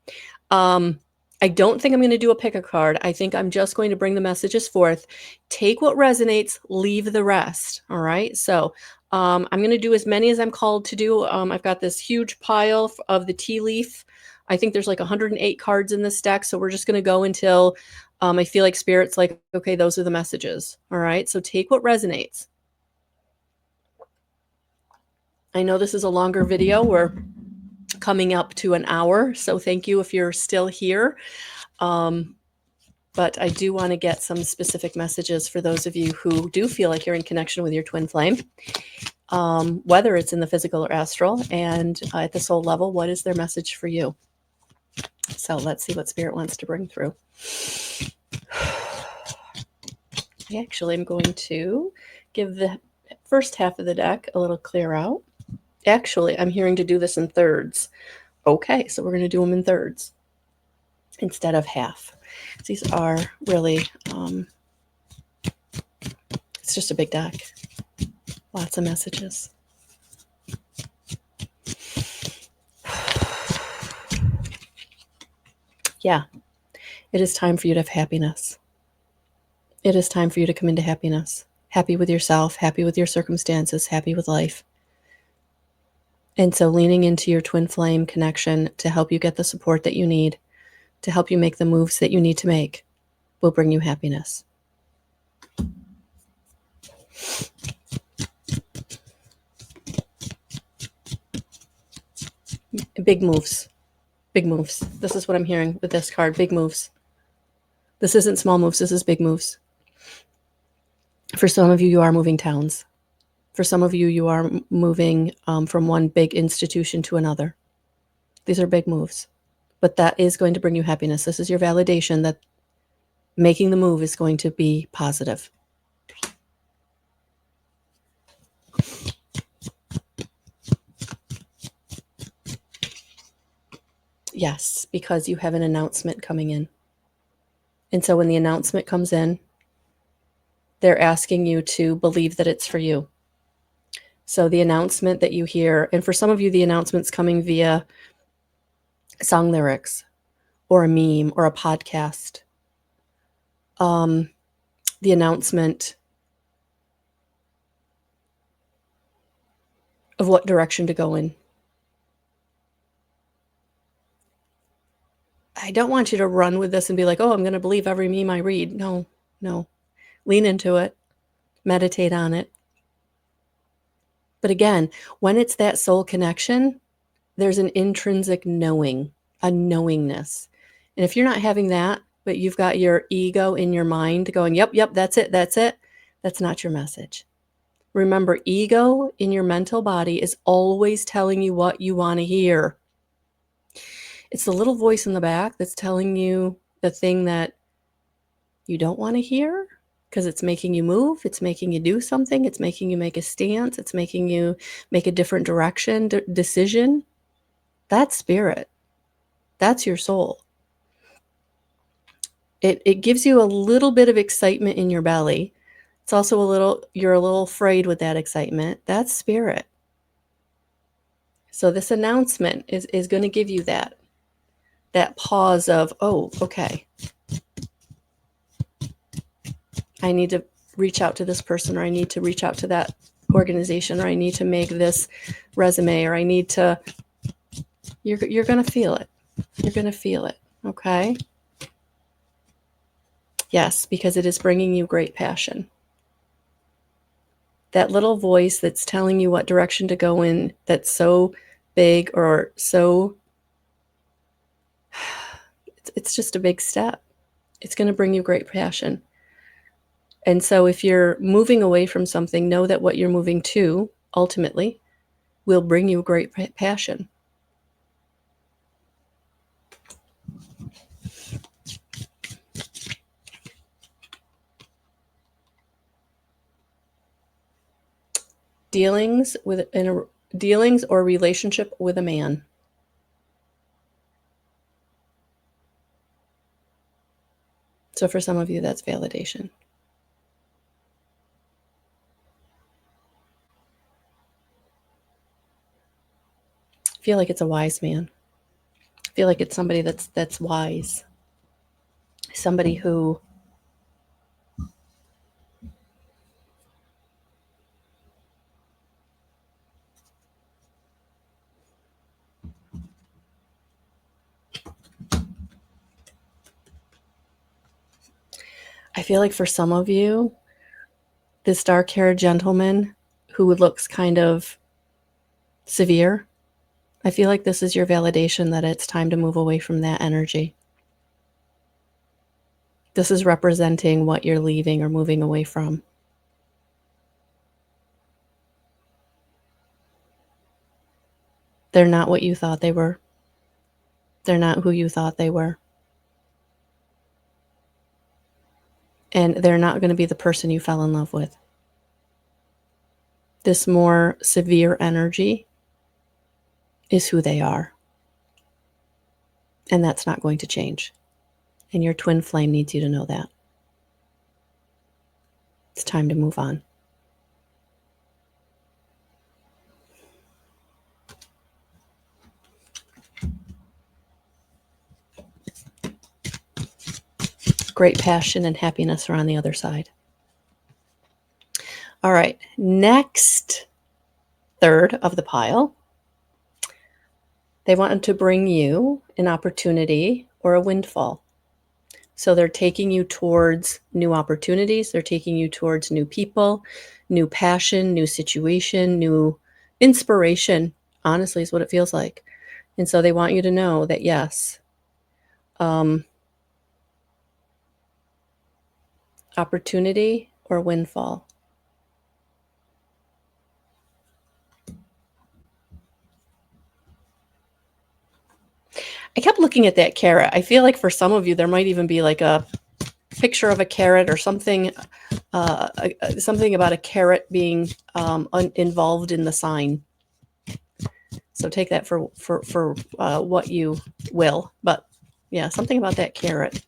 I don't think I'm going to do a pick a card. I think I'm just going to bring the messages forth. Take what resonates, leave the rest. All right. So I'm going to do as many as I'm called to do. I've got this huge pile of the tea leaf. I think there's like 108 cards in this deck. So we're just going to go until I feel like Spirit's like, okay, those are the messages. All right. So take what resonates. I know this is a longer video. We're coming up to an hour. So thank you if you're still here. But I do want to get some specific messages for those of you who do feel like you're in connection with your twin flame, whether it's in the physical or astral, and at the soul level, what is their message for you? So let's see what Spirit wants to bring through. I actually am going to give the first half of the deck a little clear out. Actually, I'm hearing to do this in thirds. Okay, so we're going to do them in thirds instead of half. These are really, it's just a big deck. Lots of messages. Yeah, it is time for you to have happiness. It is time for you to come into happiness. Happy with yourself, happy with your circumstances, happy with life. And so leaning into your twin flame connection to help you get the support that you need, to help you make the moves that you need to make, will bring you happiness. Big moves. Big moves. This is what I'm hearing with this card. Big moves. This isn't small moves. This is big moves. For some of you, you are moving towns. For some of you, you are moving from one big institution to another. These are big moves. But that is going to bring you happiness. This is your validation that making the move is going to be positive. Yes, because you have an announcement coming in. And so when the announcement comes in, they're asking you to believe that it's for you. So the announcement that you hear, and for some of you, the announcement's coming via song lyrics or a meme or a podcast. The announcement of what direction to go in. I don't want you to run with this and be like, oh, I'm going to believe every meme I read. No. Lean into it. Meditate on it. But again, when it's that soul connection, there's an intrinsic knowing, a knowingness. And if you're not having that, but you've got your ego in your mind going, yep, that's it, that's not your message. Remember, ego in your mental body is always telling you what you want to hear. It's the little voice in the back that's telling you the thing that you don't want to hear because it's making you move, it's making you do something, it's making you make a stance, it's making you make a different direction, decision. That's spirit. That's your soul. It gives you a little bit of excitement in your belly. It's also you're a little afraid with that excitement. That's spirit. So this announcement is going to give you that pause of, oh, okay, I need to reach out to this person, or I need to reach out to that organization, or I need to make this resume, or I need to, you're going to feel it. You're going to feel it. Okay. Yes, because it is bringing you great passion. That little voice that's telling you what direction to go in, that's so big or so, it's just a big step. It's going to bring you great passion. And so if you're moving away from something, know that what you're moving to ultimately will bring you great passion. Dealings or relationship with a man. So for some of you, that's validation. I feel like it's a wise man. I feel like it's somebody that's wise. Somebody who I feel like for some of you, this dark-haired gentleman who looks kind of severe, I feel like this is your validation that it's time to move away from that energy. This is representing what you're leaving or moving away from. They're not what you thought they were. They're not who you thought they were. And they're not going to be the person you fell in love with. This more severe energy is who they are. And that's not going to change. And your twin flame needs you to know that. It's time to move on. Great passion and happiness are on the other side. All right, next third of the pile. They want to bring you an opportunity or a windfall. So they're taking you towards new opportunities. They're taking you towards new people, new passion, new situation, new inspiration, honestly, is what it feels like. And so they want you to know that, yes, opportunity or windfall. I kept looking at that carrot. I feel like for some of you, there might even be like a picture of a carrot or something, something about a carrot being involved in the sign. So take that for what you will. But yeah, something about that carrot.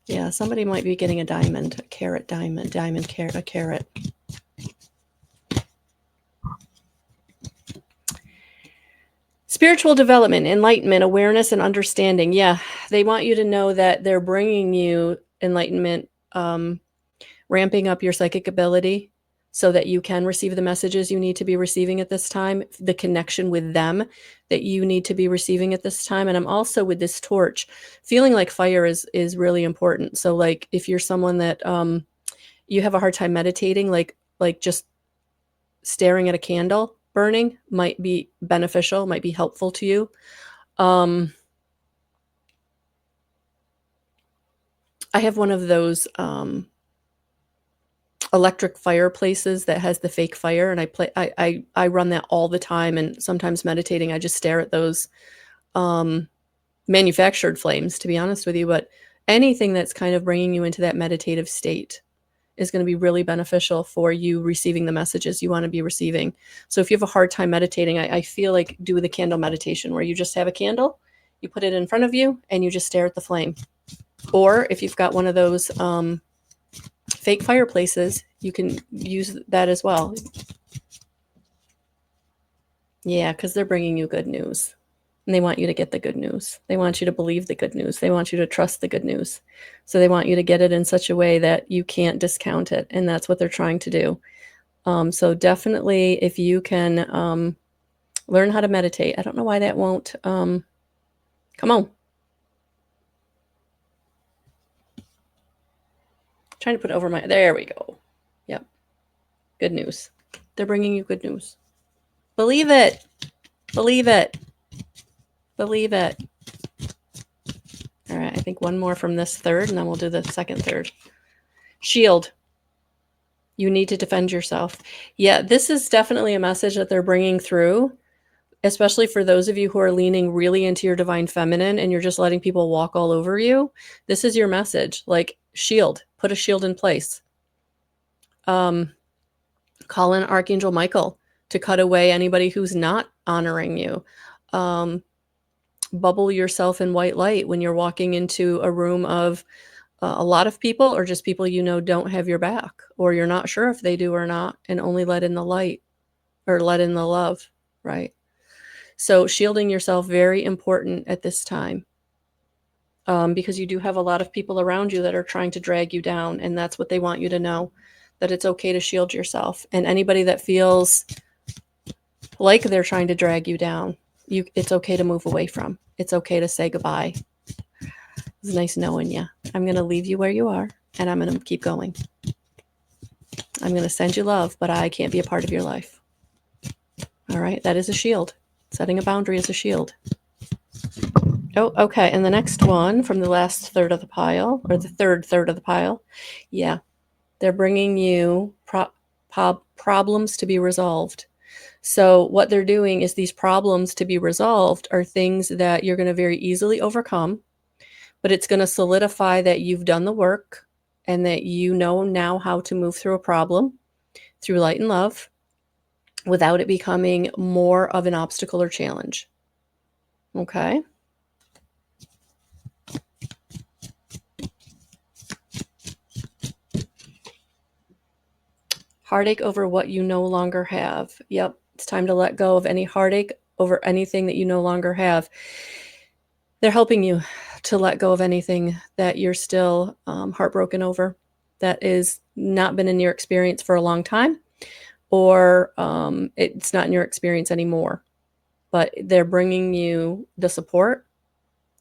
Yeah, somebody might be getting a diamond, a carrot, diamond, carrot, a carrot. Spiritual development, enlightenment, awareness, and understanding. Yeah, they want you to know that they're bringing you enlightenment, ramping up your psychic ability, so that you can receive the messages you need to be receiving at this time, the connection with them that you need to be receiving at this time. And I'm also with this torch, feeling like fire is really important. So like if you're someone that you have a hard time meditating, like just staring at a candle burning might be beneficial, might be helpful to you. I have one of those electric fireplaces that has the fake fire, and I run that all the time, and sometimes meditating I just stare at those manufactured flames, to be honest with you. But anything that's kind of bringing you into that meditative state is going to be really beneficial for you receiving the messages you want to be receiving. So if you have a hard time meditating, I feel like do the candle meditation where you just have a candle, you put it in front of you, and you just stare at the flame. Or if you've got one of those fake fireplaces, you can use that as well. Yeah, because they're bringing you good news. And they want you to get the good news. They want you to believe the good news. They want you to trust the good news. So they want you to get it in such a way that you can't discount it. And that's what they're trying to do. So definitely, if you can learn how to meditate. I don't know why that won't. Come on. Trying to put it over my. There we go. Yep. Good news. They're bringing you good news. Believe it. Believe it. Believe it. All right, I think one more from this third, and then we'll do the second third. Shield. You need to defend yourself. Yeah, this is definitely a message that they're bringing through, especially for those of you who are leaning really into your divine feminine and you're just letting people walk all over you. This is your message. Like, shield. Put a shield in place. Call in Archangel Michael to cut away anybody who's not honoring you. Bubble yourself in white light when you're walking into a room of a lot of people, or just people you know don't have your back, or you're not sure if they do or not, and only let in the light or let in the love, right? So shielding yourself, very important at this time, because you do have a lot of people around you that are trying to drag you down, and that's what they want you to know, that it's okay to shield yourself. And anybody that feels like they're trying to drag you down, it's okay to move away from. It's okay to say goodbye. It's nice knowing you. I'm going to leave you where you are, and I'm going to keep going. I'm going to send you love, but I can't be a part of your life. All right, that is a shield. Setting a boundary is a shield. Oh, okay, and the next one from the last third of the pile, or the third of the pile, yeah, they're bringing you problems to be resolved. So what they're doing is these problems to be resolved are things that you're going to very easily overcome, but it's going to solidify that you've done the work and that you know now how to move through a problem through light and love without it becoming more of an obstacle or challenge. Okay? Heartache over what you no longer have. Yep, it's time to let go of any heartache over anything that you no longer have. They're helping you to let go of anything that you're still heartbroken over, that is not been in your experience for a long time, or it's not in your experience anymore. But they're bringing you the support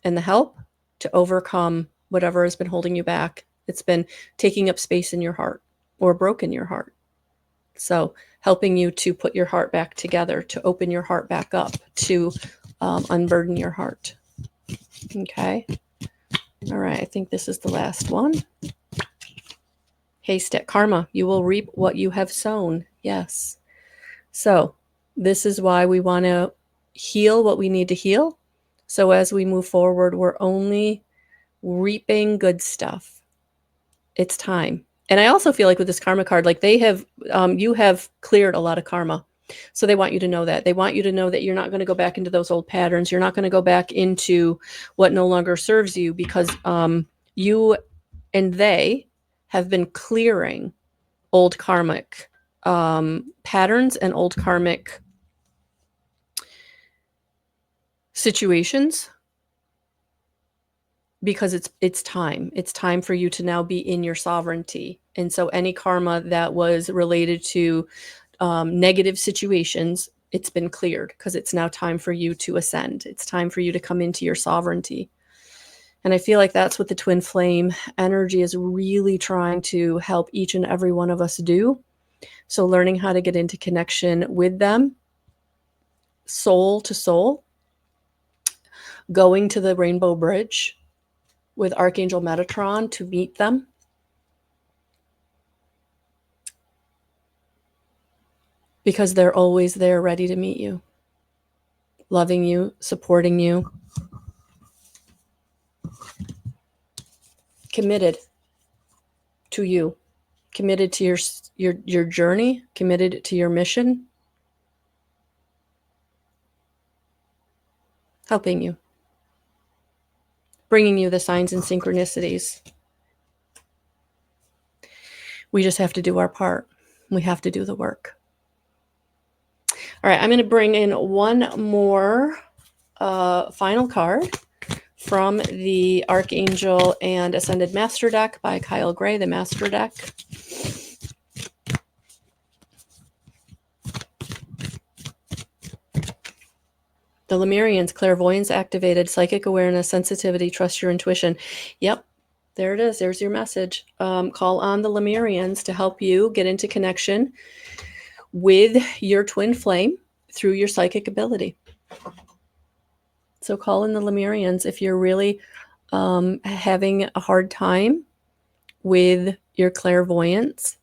and the help to overcome whatever has been holding you back. It's been taking up space in your heart or broken your heart. So helping you to put your heart back together, to open your heart back up, to unburden your heart. Okay. All right. I think this is the last one. Haystack karma. You will reap what you have sown. Yes. So this is why we want to heal what we need to heal. So as we move forward, we're only reaping good stuff. It's time. And I also feel like with this karma card, like they have, you have cleared a lot of karma. So they want you to know that. They want you to know that you're not going to go back into those old patterns. You're not going to go back into what no longer serves you, because you and they have been clearing old karmic patterns and old karmic situations, because it's time. It's time for you to now be in your sovereignty And so any karma that was related to negative situations, it's been cleared because it's now time for you to ascend. It's time for you to come into your sovereignty. And I feel like that's what the twin flame energy is really trying to help each and every one of us do. So learning how to get into connection with them, soul to soul, going to the Rainbow Bridge with Archangel Metatron to meet them. Because they're always there ready to meet you, loving you, supporting you, committed to you, committed to your journey, committed to your mission, helping you, bringing you the signs and synchronicities. We just have to do our part. We have to do the work. All right, I'm going to bring in one more final card from the Archangel and Ascended Master deck by Kyle Gray, the Master deck. The Lemurians, clairvoyance activated, psychic awareness, sensitivity, trust your intuition. Yep, there it is. There's your message. Call on the Lemurians to help you get into connection with your twin flame through your psychic ability. So call in the Lemurians if you're really having a hard time with your clairvoyance.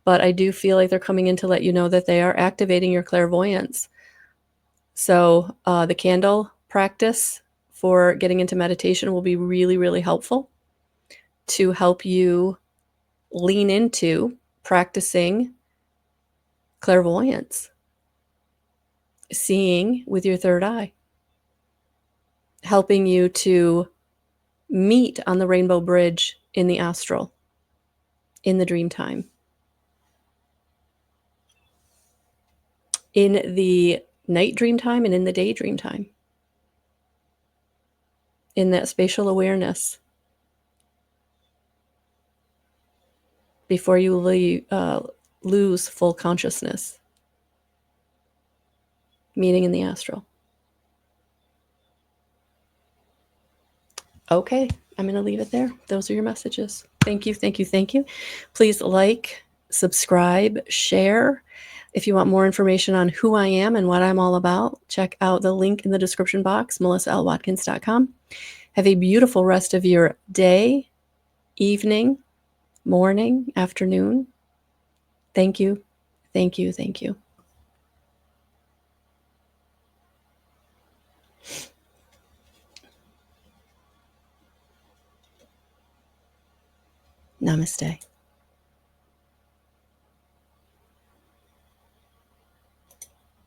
But I do feel like they're coming in to let you know that they are activating your clairvoyance. So the candle practice for getting into meditation will be really, really helpful to help you lean into practicing clairvoyance, seeing with your third eye, helping you to meet on the Rainbow Bridge in the astral, in the dream time, in the night dream time and in the day dream time, in that spatial awareness before you lose full consciousness, meeting in the astral. Okay, I'm going to leave it there. Those are your messages. Thank you, thank you, thank you. Please like, subscribe, share. If you want more information on who I am and what I'm all about, check out the link in the description box, melissaalwatkins.com. Have a beautiful rest of your day, evening, morning, afternoon. Thank you, thank you, thank you. Namaste.